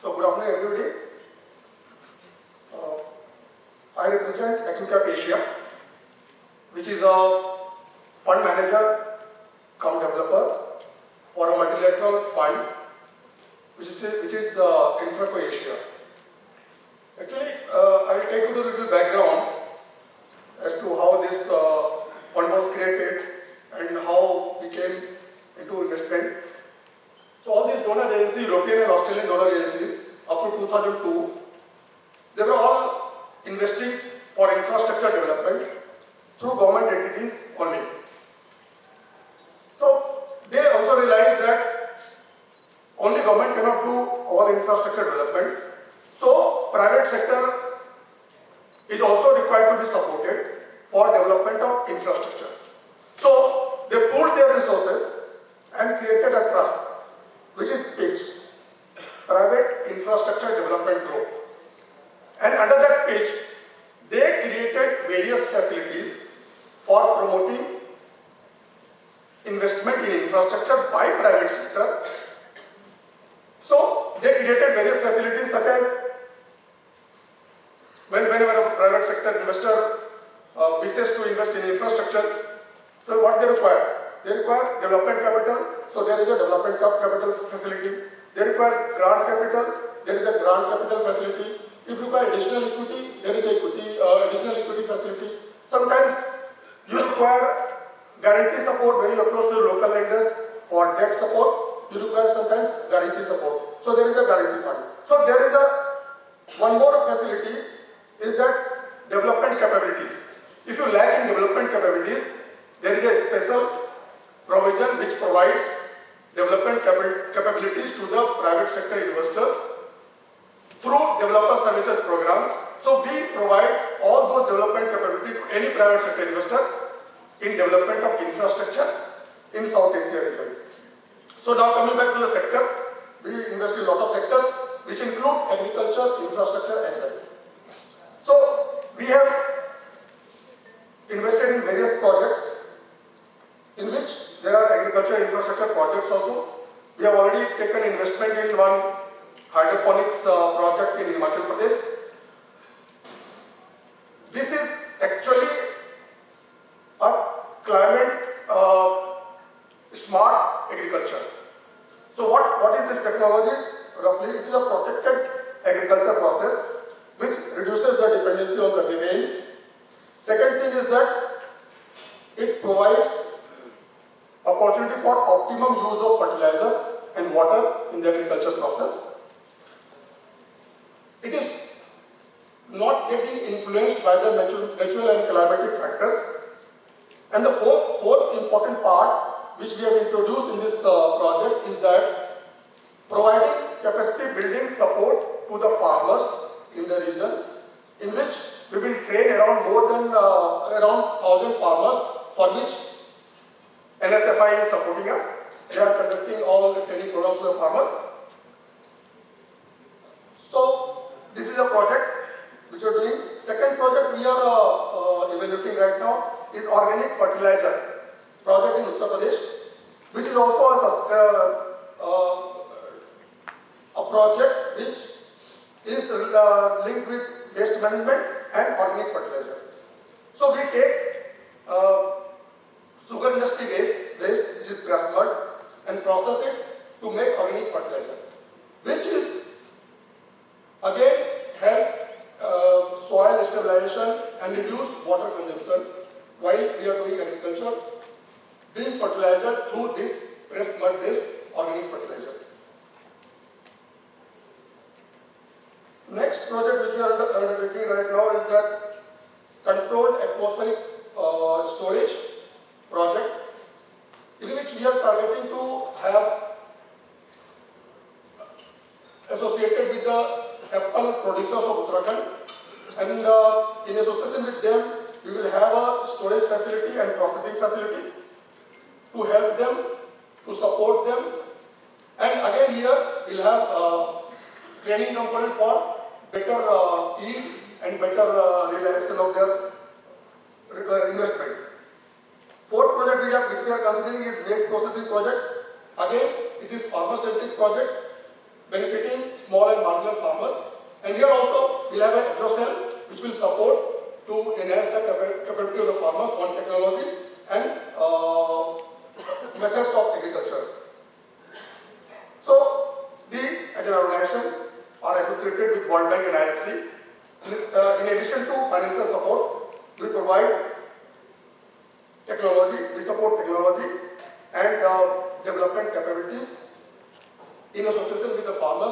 So good afternoon everybody. I represent Equicap Asia, which is a fund manager cum developer for a multilateral fund, which is Infraco Asia. Actually, I will take you to a little background as to how this fund was created and how we came into investment. So all these donor agencies, European and Australian donor agencies, up to 2002, they were all investing for infrastructure development through government entities only. So they also realized that only government cannot do all infrastructure development. So private sector is also required to be supported for development of infrastructure. So they pooled their resources and created a trust, which is PIDGE, Private Infrastructure Development Group. And under that PIDGE, they created various facilities for promoting investment in infrastructure by private sector. So they created various facilities such as whenever a private sector investor wishes to invest in infrastructure, so what they require? They require development capital, so there is a development capital facility. They require grant capital, there is a grant capital facility. If you require additional equity, there is additional equity facility. Sometimes you require guarantee support when you approach to local lenders for debt support. You require sometimes guarantee support. So there is a guarantee fund. So there is one more facility is that development capabilities. If you lack in development capabilities, there is a special provision which provides development capabilities to the private sector investors through developer services program. So we provide all those development capability to any private sector investor in development of infrastructure in South Asia region. So now coming back to the sector, we invest in a lot of sectors which include agriculture, infrastructure as well. So we have invested in various projects in which there are agriculture infrastructure projects also. We have already taken investment in one hydroponics project in Himachal Pradesh. This is actually a climate smart agriculture. So what is this technology? Roughly, it is a protected agriculture process which reduces the dependency on the rain. Second thing is that it provides opportunity for optimum use of fertilizer and water in the agriculture process. It is not getting influenced by the natural and climatic factors. And the fourth important part which we have introduced in this project is that providing capacity building support to the farmers in the region, in which we will train around more than around 1,000 farmers, for which NSFI is supporting us. They are conducting all the training programs for the farmers. So this is a project which we are doing. Second project we are evaluating right now is organic fertilizer project in Uttar Pradesh, which is also a project which is linked with waste management and organic fertilizer. So we take sugar industry waste, which is grass mud, and process it to make organic fertilizer, which is again help soil stabilization and reduce water consumption while we are doing agriculture, being fertilizer through this pressed mud based organic fertilizer. Next project which we are undertaking right now is that controlled atmospheric storage project, in which we are targeting to have associated with the apple producers of Uttarakhand, and in association with them we will have a storage facility and processing facility to help them, to support them, and again here we will have training component for better yield and better realization of their investment. Fourth project which we are considering is maize processing project. Again, it is farmer-centric project benefiting small and marginal farmers. And here also we'll have an agro cell which will support to enhance the capability of the farmers on technology and methods of agriculture. So the agile organization are associated with World Bank and IFC. In addition to financial support, we provide technology, we support technology and development capabilities in association with the farmers